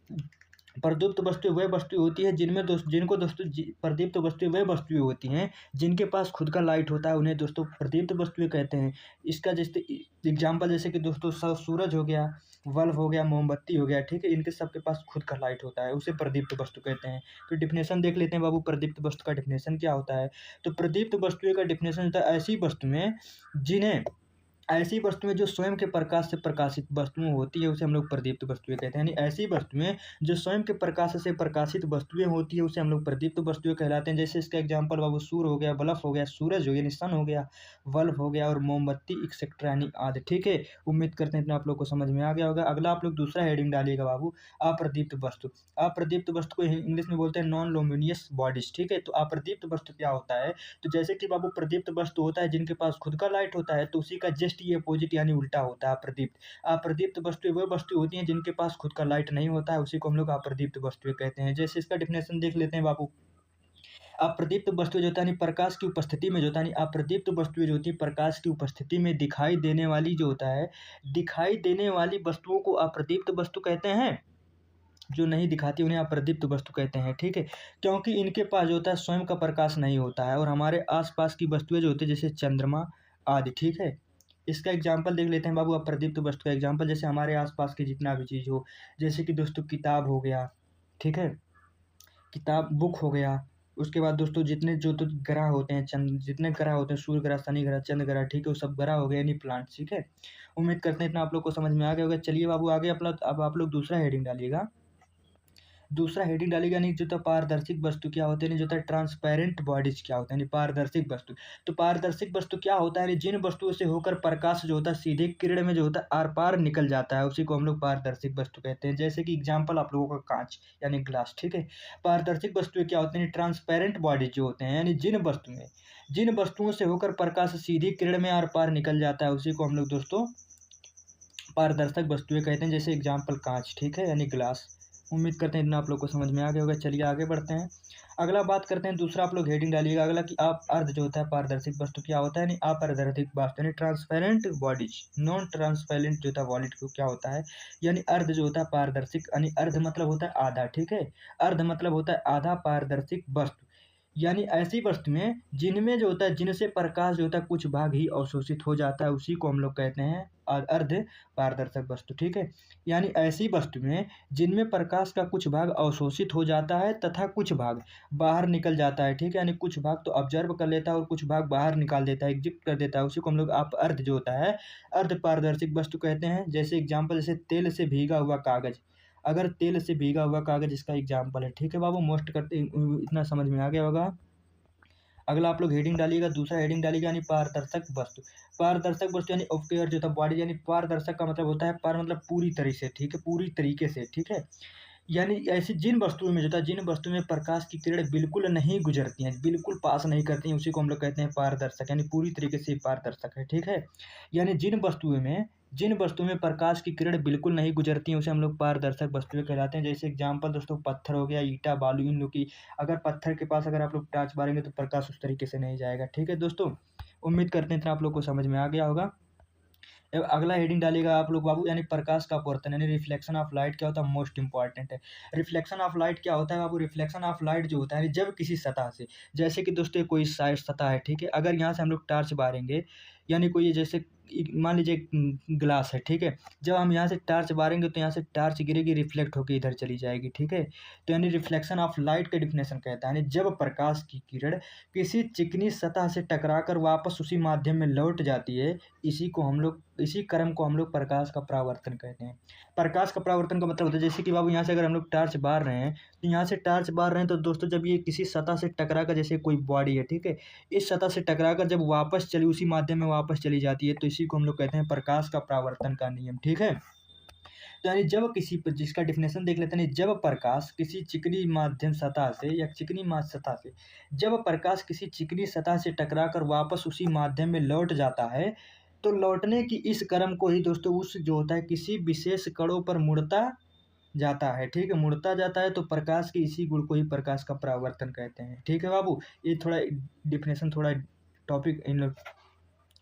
Speaker 1: प्रदीप्त वस्तुएं वह वस्तुएं होती है जिनमें जिनको दोस्तों प्रदीप्त वस्तुएं वह वस्तुएं होती हैं जिनके पास खुद का लाइट होता है, उन्हें दोस्तों प्रदीप्त वस्तुएं कहते हैं। इसका जैसे एग्जाम्पल जैसे कि दोस्तों सूरज हो गया, बल्ब हो गया, मोमबत्ती हो गया, ठीक है। इनके सबके पास खुद का लाइट होता है, उसे प्रदीप्त वस्तु कहते हैं। तो डिफिनेशन देख लेते हैं बाबू, प्रदीप्त वस्तु का डिफिनेशन क्या होता है। तो प्रदीप्त वस्तुएं का डिफिनेशन होता है ऐसी वस्तुएं जिन्हें ऐसी वस्तुएं जो स्वयं के प्रकाश से प्रकाशित वस्तुएं होती है उसे हम लोग प्रदीप्त वस्तुएं कहते हैं। यानी ऐसी वस्तुएं जो स्वयं के प्रकाश से प्रकाशित वस्तुएं होती है उसे हम लोग प्रदीप्त वस्तुएं कहलाते हैं। जैसे इसका एग्जांपल बाबू सूर्य हो गया, बल्ब हो गया, सूरज हो गया, सन हो गया, बल्ब हो गया और मोमबत्ती एक्सेट्रा यानी आदि, ठीक है। उम्मीद करते हैं इतना आप लोग को समझ में आ गया होगा। अगला आप लोग दूसरा हेडिंग डालिएगा बाबू, अप्रदीप्त वस्तु। अप्रदीप्त वस्तु को इंग्लिश में बोलते हैं नॉन लुमिनियस बॉडीज, ठीक है। तो अप्रदीप्त वस्तु क्या होता है, तो जैसे कि बाबू प्रदीप्त वस्तु होता है जिनके पास खुद का लाइट होता है, तो उसी का जस्ट ये अपोजिट यानी उल्टा होता है अप्रदीप्त। अप्रदीप्त वस्तुएं वह वस्तु होती हैं जिनके पास खुद का लाइट नहीं होता है, उसी को हम लोग अप्रदीप्त वस्तुएं कहते हैं। जैसे इसका डिफिनेशन देख लेते हैं बाबू। अप्रदीप्त वस्तुएं जो होता है प्रकाश की उपस्थिति में जो होता है, अप्रदीप्त वस्तुएं जो होती है प्रकाश की उपस्थिति में दिखाई देने वाली जो होता है, दिखाई देने वाली वस्तुओं को अप्रदीप्त वस्तु कहते हैं। जो नहीं दिखाती उन्हें अप्रदीप्त वस्तु कहते हैं, ठीक है। क्योंकि इनके पास जो होता है स्वयं का प्रकाश नहीं होता है और हमारे आसपास की वस्तुएं जो होती है जैसे चंद्रमा आदि, ठीक है। इसका एग्जाम्पल देख लेते हैं बाबू, अप्रदीप्त वस्तु का एग्जाम्पल जैसे हमारे आसपास की जितना भी चीज़ हो, जैसे कि दोस्तों किताब हो गया, ठीक है, किताब बुक हो गया। उसके बाद दोस्तों जितने जो तो ग्रह होते हैं, चंद्र जितने ग्रह होते हैं, सूर्य ग्रह, शनि ग्रह, चंद्र ग्रह, ठीक है, वो सब ग्रह हो गए यानी प्लांट, ठीक है। उम्मीद करते हैं इतना आप लोग को समझ में आ गया होगा। चलिए बाबू आगे अपना अब आप लोग दूसरा हेडिंग डालिएगा। दूसरा हेडिंग डालेगा नहीं जो था पारदर्शिक वस्तु क्या होते हैं, नहीं जो था ट्रांसपेरेंट बॉडीज क्या होता है, नहीं पारदर्शिक वस्तु। तो पारदर्शिक वस्तु क्या होता है, जिन वस्तुओं से होकर प्रकाश जो होता है सीधे किरण में जो होता है आर पार निकल जाता है, उसी को हम लोग पारदर्शिक वस्तु कहते हैं। जैसे कि एग्जाम्पल आप लोगों का कांच यानी ग्लास, ठीक है। पारदर्शिक वस्तुएं क्या होते हैं, ट्रांसपेरेंट बॉडीज जो होते हैं, यानी जिन वस्तुओं से होकर प्रकाश सीधी किरण में आर पार निकल जाता है उसी को हम लोग दोस्तों पारदर्शक वस्तुएं कहते हैं। जैसे एग्जाम्पल कांच, ठीक है, यानी ग्लास। उम्मीद करते हैं इतना आप लोग को समझ में आ गया होगा। चलिए आगे बढ़ते हैं। अगला बात करते हैं, दूसरा आप लोग हेडिंग डालिएगा अगला कि आप अर्ध जो होता है पारदर्शी वस्तु क्या होता है, यानी अपारदर्शी वस्तु यानी ट्रांसपेरेंट बॉडीज, नॉन ट्रांसपेरेंट जो होता है वॉलिड को क्या होता है, यानी अर्ध जो होता है पारदर्शी, यानी अर्ध मतलब होता है आधा, ठीक है। अर्ध मतलब होता है आधा पारदर्शी वस्तु, यानी ऐसी वस्तु में जिनमें जो होता है जिनसे प्रकाश जो होता है कुछ भाग ही अवशोषित हो जाता है, उसी को हम लोग कहते हैं अर्ध पारदर्शक वस्तु, ठीक है। यानी ऐसी वस्तु में जिनमें प्रकाश का कुछ भाग अवशोषित हो जाता है तथा कुछ भाग बाहर निकल जाता है, ठीक है। यानी कुछ भाग तो ऑब्जर्व कर लेता है और कुछ भाग बाहर निकाल देता है, एग्जिट कर देता है, उसी को हम लोग आप अर्ध जो होता है अर्ध पारदर्शिक वस्तु कहते हैं। जैसे एग्जाम्पल, जैसे तेल से भीगा हुआ कागज, अगर तेल से भीगा हुआ कागज इसका एग्जाम्पल है, ठीक है बाबू। मोस्ट करते इतना समझ में आ गया होगा। अगला आप लोग हेडिंग डालिएगा, दूसरा हेडिंग डालिएगा यानी पारदर्शक वस्तु। पारदर्शक वस्तु यानी ऑफ केयर जो था बॉडी, यानी पारदर्शक का मतलब होता है पार मतलब पूरी तरह से, ठीक है, पूरी तरीके से, ठीक है। यानी ऐसी जिन वस्तुओं में जो था जिन वस्तुओं में प्रकाश की किरण बिल्कुल नहीं गुजरती हैं, बिल्कुल पास नहीं करती हैं, उसी को हम लोग कहते हैं पारदर्शक, यानी पूरी तरीके से पारदर्शक है, ठीक है। यानी जिन वस्तुओं में प्रकाश की किरण बिल्कुल नहीं गुजरती हैं उसे हम लोग पारदर्शक वस्तुएं कहलाते हैं। जैसे एग्जाम्पल दोस्तों, पत्थर हो गया, ईटा, बालू, इन लोग की अगर पत्थर के पास अगर आप लोग टॉर्च मारेंगे तो प्रकाश उस तरीके से नहीं जाएगा, ठीक है दोस्तों। उम्मीद करते हैं इतना आप लोग को समझ में आ गया होगा। अगला हेडिंग डालिएगा आप लोग बाबू, यानी प्रकाश का अपवर्तन यानी रिफ्लेक्शन ऑफ लाइट क्या होता है, मोस्ट इंपॉर्टेंट है। रिफ्लेक्शन ऑफ लाइट क्या होता है बाबू, रिफ्लेक्शन ऑफ लाइट जो होता है जब किसी सतह से, जैसे कि दोस्तों ये कोई साइड सतह है, ठीक है। अगर यहाँ से हम लोग टॉर्च मारेंगे, यानी कोई जैसे मान लीजिए ग्लास है, ठीक है। जब हम यहाँ से टॉर्च मारेंगे तो यहाँ से टॉर्च गिरेगी, रिफ्लेक्ट होकर इधर चली जाएगी, ठीक है। तो यानी रिफ्लेक्शन ऑफ लाइट का डिफिनेशन कहता है यानी जब प्रकाश की किरण किसी चिकनी सतह से टकराकर वापस उसी माध्यम में लौट जाती है, इसी क्रम को हम लोग प्रकाश का परावर्तन कहते हैं। प्रकाश का परावर्तन का मतलब होता है जैसे कि बाबू यहाँ से अगर हम लोग टॉर्च बार रहे हैं, तो यहाँ से टॉर्च बार रहे हैं तो दोस्तों जब ये किसी सतह से टकरा कर, जैसे कोई बॉडी है, ठीक है, इस सतह से टकरा कर जब वापस चली उसी माध्यम में वापस चली जाती है, तो इसी को हम लोग कहते हैं प्रकाश का परावर्तन का नियम, ठीक है। तो यानी जब किसी पर, जिसका डिफिनेशन देख लेते हैं, जब प्रकाश किसी चिकनी माध्यम सतह से या चिकनी सतह से, जब प्रकाश किसी चिकनी सतह से टकराकर वापस उसी माध्यम में लौट जाता है, तो लौटने की इस क्रम को ही दोस्तों उस जो होता है किसी विशेष कणों पर मुड़ता जाता है, ठीक है, मुड़ता जाता है, तो प्रकाश के इसी गुण को ही प्रकाश का परावर्तन कहते हैं, ठीक है बाबू। ये थोड़ा डिफिनेशन, थोड़ा टॉपिक इन लोग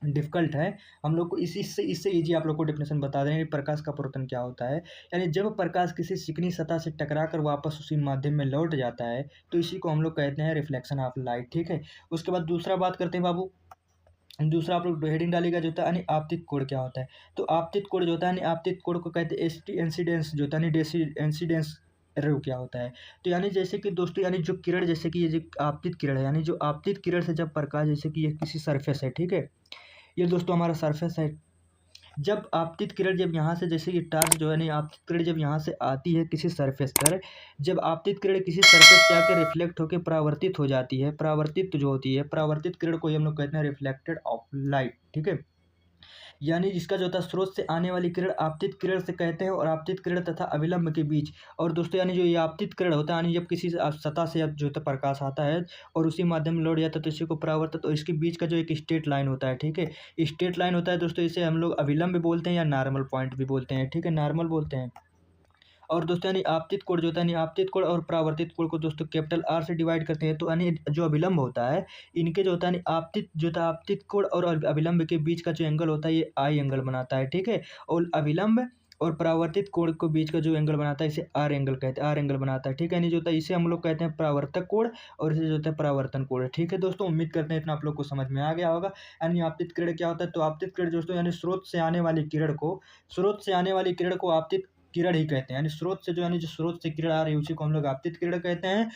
Speaker 1: डिफिकल्ट है, हम लोग को इससे इजी आप लोग को डिफिनेशन बता दें प्रकाश का परावर्तन क्या होता है। यानी जब प्रकाश किसी चिकनी सतह से टकराकर वापस उसी माध्यम में लौट जाता है, तो इसी को हम लोग कहते हैं रिफ्लेक्शन ऑफ लाइट, ठीक है। उसके बाद दूसरा बात करते हैं बाबू, दूसरा आप लोग हेडिंग डालेगा जो होता है यानी आपतित कोण क्या होता है। तो आपतित कोण जो होता है यानी आपतित कोण को कहते हैं इंसिडेंस जो होता है यानी इंसिडेंस रे क्या होता है। तो यानी जैसे कि दोस्तों यानी जो किरण, जैसे कि ये जो आपतित किरण है, यानी जो आपतित किरण से जब प्रकाश, जैसे कि ये किसी सरफेस है, ठीक है, ये दोस्तों हमारा सरफेस है, जब आपतित किरण जब यहाँ से, जैसे ये टॉर्च जो है नहीं, आपतित किरण जब यहाँ से आती है किसी सरफेस पर, जब आपतित किरण किसी सरफेस से आकर रिफ्लेक्ट होकर परावर्तित हो जाती है, परावर्तित जो होती है, परावर्तित किरण को हम लोग कहते हैं रिफ्लेक्टेड ऑफ लाइट, ठीक है। यानी जिसका जो होता है स्रोत से आने वाली किरण आपतित किरण से कहते हैं, और आपतित किरण तथा अविलंब के बीच, और दोस्तों यानी जो ये आपतित किरण होता है यानी जब किसी सतह से जो होता है प्रकाश आता है और उसी माध्यम में लौट जाता है तो इसी को परावर्तित, और इसके बीच का जो एक स्ट्रेट लाइन होता है, ठीक है, स्ट्रेट लाइन होता है दोस्तों, इसे हम लोग अविलंब बोलते हैं या नॉर्मल पॉइंट भी बोलते हैं, ठीक है, नॉर्मल बोलते हैं। और दोस्तों यानी आपतित कोण जो होता है यानी आपतित कोण और परावर्तित कोण को दोस्तों कैपिटल आर से डिवाइड करते हैं, तो यानी जो अविलंब होता है इनके जो होता है आपतित जो होता है आपतित कोण और अविलंब के बीच का जो एंगल होता है ये आई एंगल बनाता है, ठीक है। और अविलंब और परावर्तित कोण के बीच का जो एंगल बनाता है इसे आर एंगल कहते हैं, आर एंगल बनाता है, ठीक है। यानी जो होता है इसे हम लोग कहते हैं परावर्तक कोण और इसे जो होता है परावर्तन कोण, ठीक है दोस्तों। उम्मीद करते हैं इतना आप लोग को समझ में आ गया होगा। यानी आपतित किरण क्या होता है, तो आपतित किरण दोस्तों यानी स्रोत से आने वाली किरण को आपतित किरण ही कहते हैं, यानी स्रोत से जो यानी जो स्रोत से किरण आ रही है उसी को हम लोग आपतित किरण कहते हैं।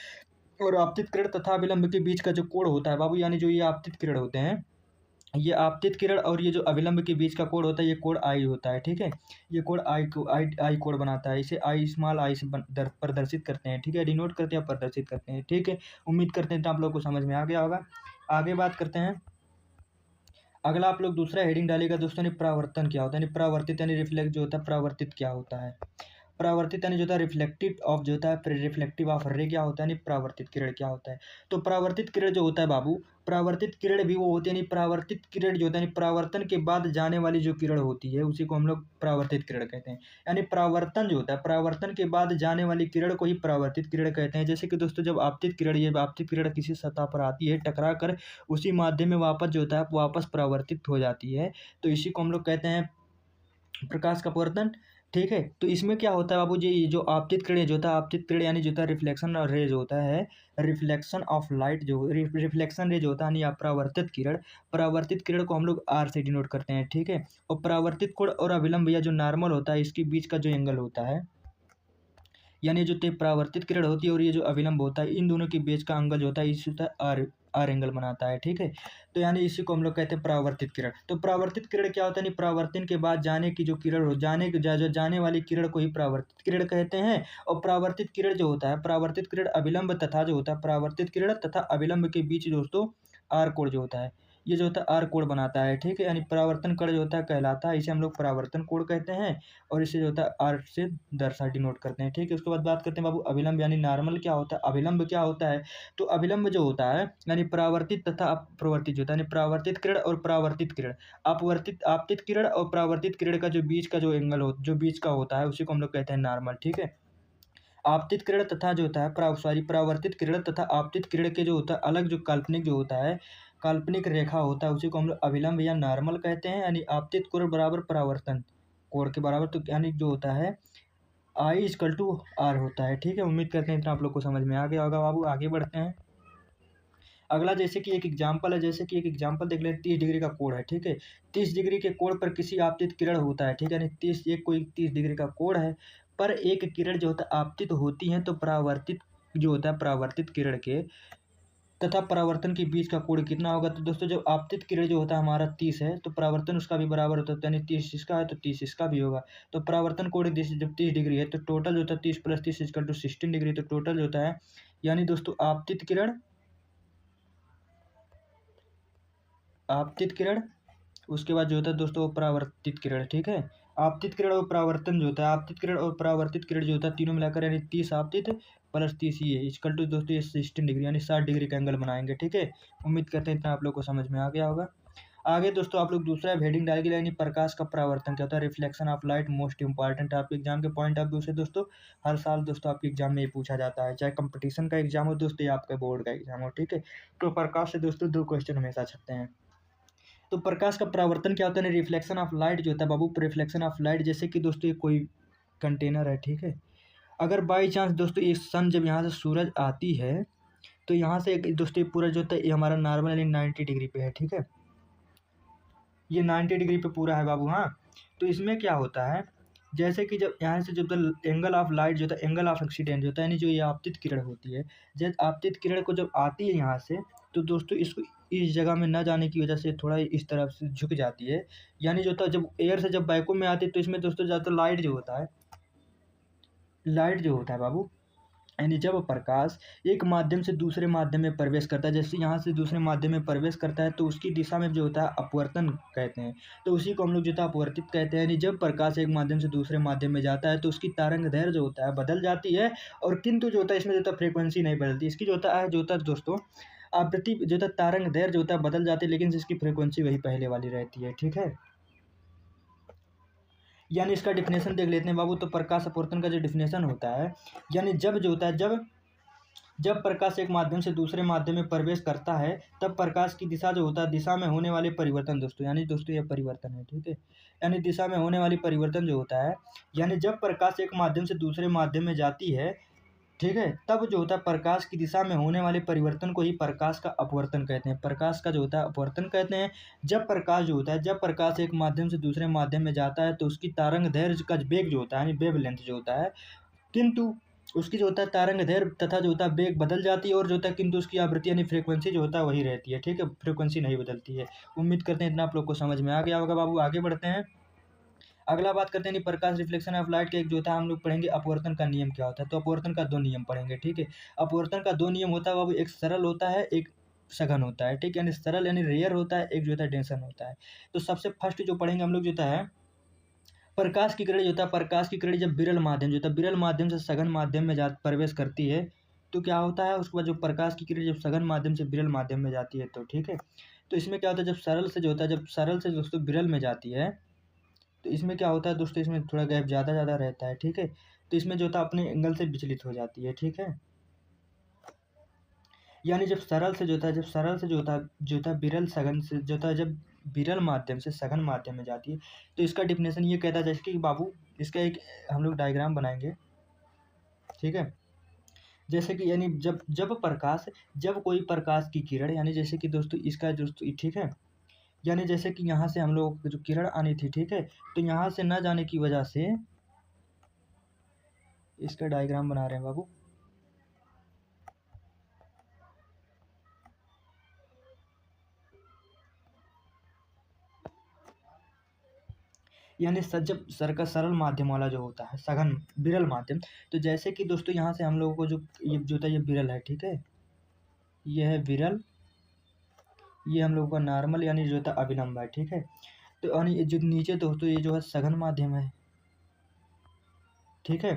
Speaker 1: और आपतित किरण तथा विलंब के बीच का जो कोण होता है बाबू, यानी जो ये आपतित किरण होते हैं, ये आपतित किरण और ये जो अविलंब के बीच का कोण होता है ये कोण आई होता है, ठीक है। ये कोण आई को आई कोण बनाता है, इसे आई स्मॉल आई से प्रदर्शित करते हैं, ठीक है, डिनोट करते हैं, प्रदर्शित करते हैं, ठीक है। उम्मीद करते हैं तो आप लोग को समझ में आ गया होगा। आगे बात करते हैं, अगला आप लोग दूसरा हेडिंग डालेगा दोस्तों, यानी परावर्तन क्या होता है, यानी परावर्तित यानी रिफ्लेक्ट जो होता है, परावर्तित क्या होता है। परावर्तित यानी जो होता है रिफ्लेक्टिव ऑफ जो होता है रिफ्लेक्टिव ऑफ रे क्या होता है यानी परावर्तित किरण क्या होता है। तो परावर्तित किरण जो होता है बाबू, परावर्तित किरण भी वो होती है यानी परावर्तित किरण जो होता है यानी परावर्तन के बाद जाने वाली जो किरण होती है उसी को हम लोग परावर्तित किरण कहते हैं। यानी परावर्तन जो होता है, परावर्तन के बाद जाने वाली किरण को ही परावर्तित किरण कहते हैं। जैसे कि दोस्तों जब आपतित किरण, ये आपतित किरण किसी सतह पर आती है, टकरा कर उसी माध्यम में वापस जो होता है वापस परावर्तित हो जाती है, तो इसी को हम लोग कहते हैं प्रकाश का अपवर्तन। ठीक है, तो इसमें क्या होता है बाबू जी, ये जो आपतित किरण जो होता है, आपतित किरण यानी जो होता है रिफ्लेक्शन और रे जो होता है, रिफ्लेक्शन ऑफ लाइट जो रिफ्लेक्शन रे जो होता है यानी अपरावर्तित किरण, परावर्तित किरण को हम लोग आर से डिनोट करते हैं। ठीक है, और परावर्तित कोण और अविलंब या जो नॉर्मल होता है इसके बीच का जो एंगल होता है, यानी जो परावर्तित किरण होती है और ये जो अविलंब होता है, इन दोनों के बीच का एंगल जो होता है इसी होता है आर, आर एंगल बनाता है। ठीक है, तो यानी इसी को हम लोग कहते हैं परावर्तित किरण। तो परावर्तित किरण क्या होता है, यानी परावर्तन के बाद जाने की जो किरण हो, जो जाने वाली किरण को ही परावर्तित किरण कहते हैं। और परावर्तित किरण जो होता है, परावर्तित किरण अविलंब तथा जो होता है परावर्तित किरण तथा अविलंब के बीच दोस्तों आर कोण जो होता है, ये जो होता है आर कोण बनाता है। ठीक है, यानी परावर्तन कोण जो होता है कहलाता है, इसे हम लोग परावर्तन कोण कहते हैं और इसे जो होता है आर से दर्शा डिनोट करते हैं। ठीक है, उसके बाद बात करते हैं बाबू अविलंब यानी नॉर्मल क्या होता है। अविलंब क्या होता है, तो अविलंब जो होता है यानी परावर्तित तथा अपवर्तित जो होता है, यानी परावर्तित किरण और परावर्तित किरण, अपवर्तित आपतित किरण और परावर्तित किरण का जो बीच का जो एंगल हो, जो बीच का होता है उसी को हम लोग कहते हैं नॉर्मल। ठीक है, आपतित किरण तथा जो होता है परावर्तित किरण तथा आपतित किरण के जो होता है अलग जो काल्पनिक जो होता है, काल्पनिक रेखा होता है उसी को हम लोग अविलंब या नॉर्मल कहते हैं। यानी आपतित कोण बराबर परावर्तन कोण के बराबर, तो यानी जो होता है आई इजकल टू आर होता है। ठीक है, उम्मीद करते हैं इतना आप लोग को समझ में आ गया होगा बाबू। आगे बढ़ते हैं। अगला जैसे कि एक एग्जाम्पल है, जैसे कि एक एग्जाम्पल देख लें, 30 डिग्री का कोण है। ठीक है, 30 डिग्री के कोण पर किसी आपतित किरण होता है। ठीक है, यानी कोई 30 डिग्री का कोण है, पर एक किरण जो होता है आपतित होती है, तो परावर्तित जो होता है परावर्तित किरण के तथा परावर्तन के बीच का कोण कितना होगा। तो दोस्तों जब आपतित किरण जो होता है हमारा 30 है, तो परावर्तन उसका भी बराबर होता है, यानी 30 इसका है तो 30 इसका भी होगा। तो परावर्तन कोण जब 30 डिग्री है तो टोटल जो होता है 30 + 30 = 16 डिग्री, तो टोटल जो होता है यानी दोस्तों आपतित किरण उसके बाद जो होता है दोस्तों परावर्तित किरण। ठीक है, आपतित किरण और परावर्तन जो होता है, आपतित किरण और परावर्तित किरण जो होता है तीनों मिलाकर यानी 30 आपतित + 30 ये इक्वल टू दोस्तों ये 16 डिग्री यानी 60 डिग्री का एंगल बनाएंगे। ठीक है, उम्मीद करते हैं इतना आप लोग को समझ में आ गया होगा। आगे दोस्तों आप लोग दूसरा हेडिंग डालेंगे यानी प्रकाश का परावर्तन क्या होता है, reflection of light, most important आपके एग्जाम के पॉइंट ऑफ व्यू से दोस्तों। हर साल दोस्तों आपके एग्जाम में ये पूछा जाता है, चाहे कंपटीशन का एग्जाम हो दोस्तों या आपका बोर्ड का एग्जाम हो। ठीक है, तो प्रकाश से दोस्तों 2 क्वेश्चन हमेशा छपते हैं। तो प्रकाश का परावर्तन क्या होता है, रिफ्लेक्शन ऑफ लाइट जो होता है बाबू, रिफ्लेक्शन ऑफ लाइट जैसे कि दोस्तों ये कोई कंटेनर है। ठीक है, अगर बाई चांस दोस्तों ये सन जब यहाँ से सूरज आती है, तो यहाँ से दोस्तों ये पूरा जो होता है ये हमारा नॉर्मल यानी 90 डिग्री पे है। ठीक है, ये 90 डिग्री पे पूरा है बाबू। हाँ, तो इसमें क्या होता है, जैसे कि जब यहाँ से जब एंगल ऑफ लाइट जो होता है, एंगल ऑफ एक्सीडेंट जो होता है, यानी जो ये आपतित किरण होती है, जब आपतित किरण को जब आती है यहाँ से, तो दोस्तों इसको इस जगह में न जाने की वजह से थोड़ा इस तरफ से झुक जाती है। यानी जो होता है जब एयर से जब वैक्यूम में आती है, तो इसमें दोस्तों ज़्यादातर लाइट जो होता है बाबू, यानी जब प्रकाश एक माध्यम से दूसरे माध्यम में प्रवेश करता है, जैसे यहाँ से दूसरे माध्यम में प्रवेश करता है, तो उसकी दिशा में जो होता है अपवर्तन कहते हैं। तो उसी को हम लोग जो होता है अपवर्तित कहते हैं। यानी जब प्रकाश एक माध्यम से दूसरे माध्यम में जाता है, तो उसकी तरंग दैर्घ्य जो होता है बदल जाती है, और किंतु जो होता है इसमें जो होता है फ्रीक्वेंसी नहीं बदलती। इसकी जो होता है दोस्तों आवृत्ति जो होता है तरंग दैर्घ्य जो होता है बदल जाती है, लेकिन इसकी फ्रीक्वेंसी वही पहले वाली रहती है। ठीक है, यानी इसका डिफिनेशन देख लेते हैं बाबू। तो प्रकाश अपवर्तन का जो डिफिनेशन होता है, यानी जब जो होता है जब प्रकाश एक माध्यम से दूसरे माध्यम में प्रवेश करता है, तब प्रकाश की दिशा जो होता है, दिशा में होने वाले परिवर्तन दोस्तों, यानी दोस्तों ये परिवर्तन है। ठीक है, यानी दिशा में होने वाली परिवर्तन जो होता है, यानी जब प्रकाश एक माध्यम से दूसरे माध्यम में जाती है, ठीक है, तब जो होता है प्रकाश की दिशा में होने वाले परिवर्तन को ही प्रकाश का अपवर्तन कहते हैं। प्रकाश का जो होता है अपवर्तन कहते हैं। जब प्रकाश एक माध्यम से दूसरे माध्यम में जाता है, तो उसकी तरंग दैर्घ्य का वेग जो होता है यानी वेव लेंथ जो होता है, किंतु उसकी जो होता है तरंग दैर्घ्य तथा जो होता है वेग बदल जाती है, और जो होता है किंतु उसकी आवृत्ति यानी फ्रीक्वेंसी जो होता है वही रहती है। ठीक है, फ्रीक्वेंसी नहीं बदलती है। उम्मीद करते हैं इतना आप लोग को समझ में आ गया होगा बाबू। आगे बढ़ते हैं। अगला बात करते हैं प्रकाश रिफ्लेक्शन ऑफ लाइट का एक जो होता है हम लोग पढ़ेंगे अपवर्तन का नियम क्या होता है। तो अपवर्तन का 2 नियम पढ़ेंगे। ठीक है, अपवर्तन का 2 नियम होता है बाबू, एक सरल होता है, एक सघन होता है। ठीक है, यानी सरल यानी रेयर होता है, एक जो होता है डेंसन होता है। तो सबसे फर्स्ट जो पढ़ेंगे हम लोग जो होता है प्रकाश की किरण जो होता है, प्रकाश की किरण जब विरल माध्यम जो होता है, विरल माध्यम से सघन माध्यम में जा प्रवेश करती है तो क्या होता है, उसके बाद जो प्रकाश की किरण जब सघन माध्यम से विरल माध्यम में जाती है तो ठीक है, तो इसमें क्या होता है, जब सरल से जो होता है, जब सरल से दोस्तों विरल में जाती है तो इसमें क्या होता है दोस्तों, इसमें थोड़ा गैप ज़्यादा ज़्यादा रहता है, ठीक है। तो इसमें जो होता है अपने एंगल से विचलित हो जाती है, ठीक है। यानी जब सरल से जो होता है, जब सरल से जो होता है विरल सघन से जो होता है, जब विरल माध्यम से सघन माध्यम में जाती है तो इसका डिफिनेशन ये कहता है, जैसे कि बाबू इसका एक हम लोग डायग्राम बनाएंगे, ठीक है। जैसे कि यानी जब जब प्रकाश जब कोई प्रकाश की किरण, यानी जैसे कि दोस्तों इसका दोस्तों ठीक है, यानी जैसे कि यहाँ से हम लोग जो किरण आनी थी, ठीक है, तो यहाँ से न जाने की वजह से इसका डायग्राम बना रहे हैं बाबू। यानी जब सर का सरल माध्यम वाला जो होता है सघन विरल माध्यम, तो जैसे कि दोस्तों यहाँ से हम लोगों को जो ये जो होता है ये विरल है, ठीक है, ये है विरल, ये हम लोगों का नॉर्मल यानी जो होता है अभिलंब है, ठीक है। तो यानी जो नीचे दोस्तों ये जो है सघन माध्यम है, ठीक है।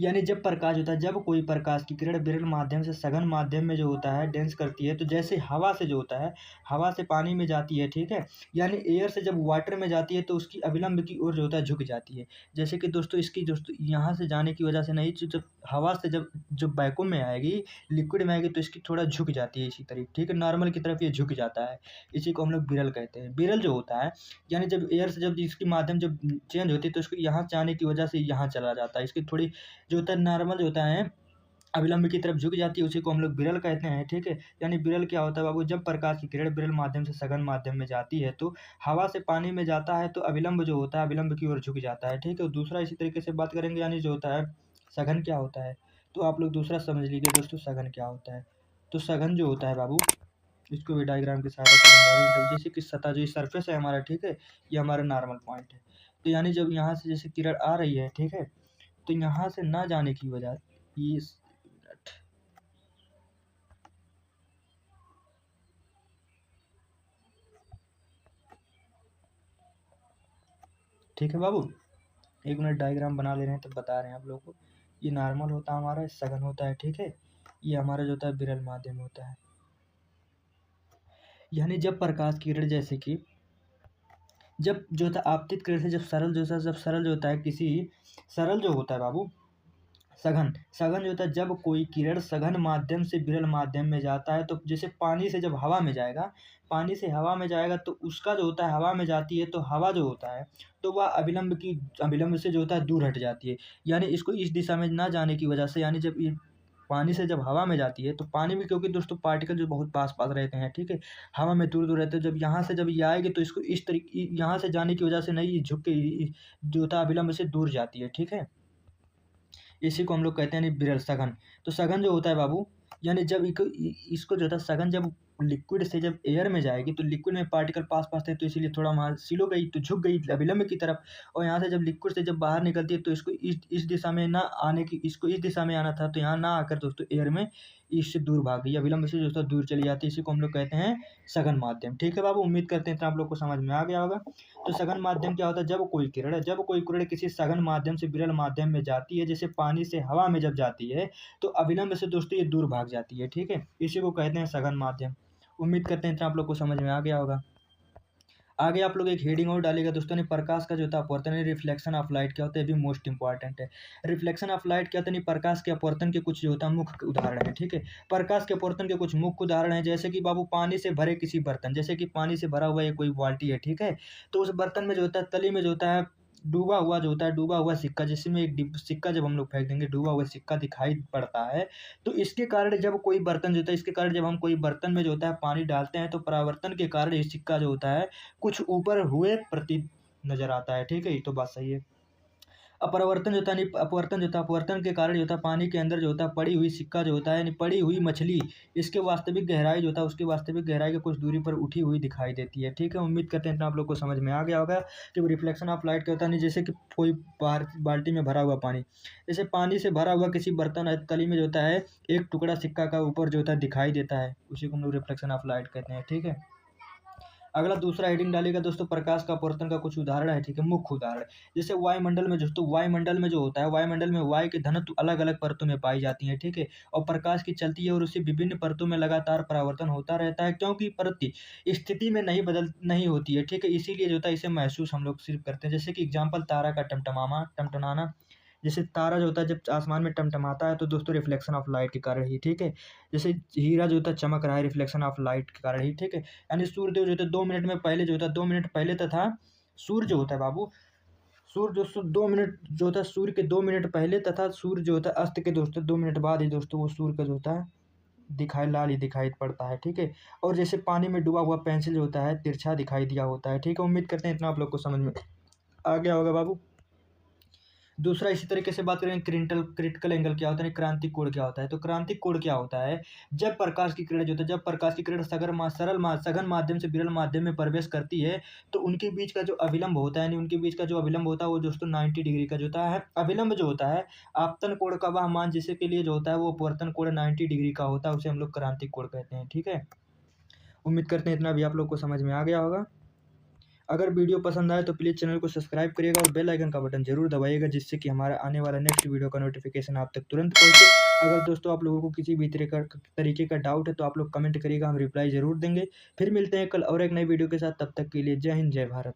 Speaker 1: यानी जब प्रकाश होता है, जब कोई प्रकाश की किरण विरल माध्यम से सघन माध्यम में जो होता है डेंस करती है, तो जैसे हवा से जो होता है, हवा से पानी में जाती है, ठीक है, यानी एयर से जब वाटर में जाती है तो उसकी अभिलंब की ओर जो होता है झुक जाती है। जैसे कि दोस्तों इसकी दोस्तों यहाँ से जाने की वजह से नहीं, जब हवा से जब वैक्यूम में आएगी, लिक्विड में आएगी तो इसकी थोड़ा झुक जाती है इसी तरफ, ठीक है, नॉर्मल की तरफ ये झुक जाता है। इसी को हम लोग विरल कहते हैं। विरल जो होता है यानी जब एयर से जब इसकी माध्यम जब चेंज होती है तो इसको यहाँ से आने की वजह से यहाँ चला जाता है, इसकी थोड़ी जो होता है नॉर्मल जो होता है अभिलंब की तरफ झुक जाती है, उसी को हम लोग विरल कहते हैं, ठीक है। यानी विरल क्या होता है बाबू, जब प्रकाश की किरण विरल माध्यम से सघन माध्यम में जाती है तो हवा से पानी में जाता है तो अभिलंब जो होता है अभिलंब की ओर झुक जाता है, ठीक है। दूसरा इसी तरीके से बात करेंगे, यानी जो होता है सघन क्या होता है, तो आप लोग दूसरा समझ लीजिए दोस्तों सघन क्या होता है। तो सघन जो होता है बाबू, इसको भी डायग्राम की सहायता से समझाएंगे। जैसे कि सतह जो सरफेस है हमारा, ठीक है, ये हमारा नॉर्मल पॉइंट है, तो यानी जब यहाँ से जैसे किरण आ रही है, ठीक है, तो यहाँ से ना जाने की वजह ये ठीक है बाबू, एक मिनट डायग्राम बना ले रहे हैं तब बता रहे हैं आप लोगों को। ये नॉर्मल होता है हमारा, सघन होता है, ठीक है, ये हमारा जो होता है विरल माध्यम होता है। यानी जब प्रकाश की किरण जैसे कि जब जो होता है आपतित किरण से जब सरल जो होता है किसी सरल जो होता है बाबू सघन सघन जो होता है, जब कोई किरण सघन माध्यम से विरल माध्यम में जाता है तो जैसे पानी से जब हवा में जाएगा, पानी से हवा में जाएगा तो उसका जो होता है हवा में जाती है तो हवा जो होता है तो वह अभिलंब से जो होता है दूर हट जाती है। यानी इसको इस दिशा में ना जाने की वजह से, यानी जब ये पानी से जब हवा में जाती है तो पानी में क्योंकि दोस्तों पार्टिकल जो बहुत पास पास रहते हैं, ठीक है, हवा में दूर दूर रहते हैं, जब यहाँ से जब ये आएगी तो इसको इस तरीके यहाँ से जाने की वजह से नहीं, ये झुक के जो होता है अभिलंब से दूर जाती है, ठीक है। इसी को हम लोग कहते हैं यानी विरल सघन। तो सघन जो होता है बाबू, यानी जब इसको जो होता है सघन जब लिक्विड से जब एयर में जाएगी तो लिक्विड में पार्टिकल पास पास थे तो इसीलिए थोड़ा वहाँ सिलो गई तो झुक गई अभिलंब की तरफ, और यहाँ से जब लिक्विड से जब बाहर निकलती है तो इसको इस दिशा में ना आने की, इसको इस दिशा में आना था तो यहाँ ना आकर दोस्तों एयर में इससे दूर भाग गई, अभिलंब से दोस्तों दूर चली जाती है। इसी को हम लोग कहते हैं सघन माध्यम, ठीक है बाबू। उम्मीद करते हैं तो आप लोग को समझ में आ गया होगा। तो सघन माध्यम क्या होता है, जब कोई किरण किसी सघन माध्यम से विरल माध्यम में जाती है, जैसे पानी से हवा में जब जाती है तो अभिलंब से दोस्तों ये दूर भाग जाती है, ठीक है, इसी को कहते हैं सघन माध्यम। उम्मीद करते हैं तो आप लोग को समझ में आ गया होगा। आगे आप लोग एक हेडिंग और डालेगा दोस्तों ने, प्रकाश का जो होता है अपवर्तन है, रिफ्लेक्शन ऑफ लाइट क्या होता है, ये भी मोस्ट इंपॉर्टेंट है। रिफ्लेक्शन ऑफ लाइट क्या होता है, प्रकाश के अपवर्तन के कुछ जो होता है मुख्य उदाहरण है, ठीक है। प्रकाश के अपवर्तन के कुछ मुख्य उदाहरण है, जैसे कि बाबू पानी से भरे किसी बर्तन, जैसे कि पानी से भरा हुआ ये कोई बाल्टी है, ठीक है, तो उस बर्तन में जो होता है तली में जो होता है डूबा हुआ सिक्का, जिसमें एक सिक्का जब हम लोग फेंक देंगे डूबा हुआ सिक्का दिखाई पड़ता है, तो इसके कारण जब कोई बर्तन जो होता है, इसके कारण जब हम कोई बर्तन में जो होता है पानी डालते हैं तो परावर्तन के कारण ये सिक्का जो होता है कुछ ऊपर हुए प्रतीत नजर आता है, ठीक है, ये तो बात सही है। अपवर्तन जो होता है अपवर्तन जो होता है, अपवर्तन के कारण जो होता है पानी के अंदर जो होता है पड़ी हुई सिक्का जो होता है यानी पड़ी हुई मछली, इसके वास्तविक गहराई जो होता है उसकी वास्तविक गहराई के कुछ दूरी पर उठी हुई दिखाई देती है, ठीक है। उम्मीद करते हैं तो आप लोग को समझ में आ गया होगा कि रिफ्लेक्शन ऑफ लाइट क्या होता है। नहीं, जैसे कि कोई बाल्टी में भरा हुआ पानी, जैसे पानी से भरा हुआ किसी बर्तन है, तली में जो होता है एक टुकड़ा सिक्का का ऊपर जो होता है दिखाई देता है, उसी को हम लोग रिफ्लेक्शन ऑफ लाइट कहते हैं, ठीक है। अगला दूसरा हेडिंग डालेगा दोस्तों, प्रकाश का अपवर्तन का कुछ उदाहरण है, ठीक है, मुख्य उदाहरण। जैसे वायुमंडल में दोस्तों, वायुमंडल में जो होता है, वायुमंडल में वायु के घनत्व अलग अलग परतों में पाई जाती है, ठीक है, और प्रकाश की चलती है और उसे विभिन्न परतों में लगातार परावर्तन होता रहता है, क्योंकि प्रति स्थिति में नहीं होती है, ठीक है, इसीलिए जो होता है इसे महसूस हम लोग सिर्फ करते हैं। जैसे कि एग्जाम्पल, तारा का टमटमाना। जैसे तारा जो होता है जब आसमान में टमटमाता है तो दोस्तों रिफ्लेक्शन ऑफ लाइट के कारण ही, ठीक है। जैसे हीरा जो होता है चमक रहा है, रिफ्लेक्शन ऑफ लाइट के कारण ही, ठीक है। यानी सूर्यदेव जो होता है 2 मिनट में पहले जो होता है 2 मिनट पहले तथा सूर्य जो होता है बाबू, सूर्य दोस्तों 2 मिनट जो होता है सूर्य के 2 मिनट पहले तथा सूर्य जो होता है अस्त के दोस्तों 2 मिनट बाद ही दोस्तों वो सूर्य का जो होता है दिखाई लाल ही दिखाई पड़ता है, ठीक है। और जैसे पानी में डूबा हुआ पेंसिल जो होता है तिरछा दिखाई दिया होता है, ठीक है। उम्मीद करते हैं इतना आप लोग को समझ में आ गया होगा बाबू। दूसरा इसी तरीके से बात करें, क्रिटिकल एंगल क्या होता है, क्रांतिक कोण क्या होता है। तो क्रांतिक कोण क्या होता है, जब प्रकाश की किरण जो होता है, जब प्रकाश की किरण सघन माध्यम से विरल माध्यम में प्रवेश करती है तो उनके बीच का जो अविलंब होता है, यानी उनके बीच का जो अविलंब होता है वो दोस्तों 90 डिग्री का जो होता है। अविलंब जो होता है आपतन कोण का वह मान जिसके के लिए जो होता है वो अपवर्तन कोण 90 डिग्री का होता है, उसे हम लोग क्रांतिक कोण कहते हैं, ठीक है। उम्मीद करते हैं इतना भी आप लोग को समझ में आ गया होगा। अगर वीडियो पसंद आए तो प्लीज़ चैनल को सब्सक्राइब करिएगा और बेल आइकन का बटन जरूर दबाइएगा, जिससे कि हमारा आने वाला नेक्स्ट वीडियो का नोटिफिकेशन आप तक तुरंत पहुंचे। अगर दोस्तों आप लोगों को किसी भी तरीके का डाउट है तो आप लोग कमेंट करिएगा, हम रिप्लाई ज़रूर देंगे। फिर मिलते हैं कल और एक नई वीडियो के साथ, तब तक के लिए जय हिंद जय भारत।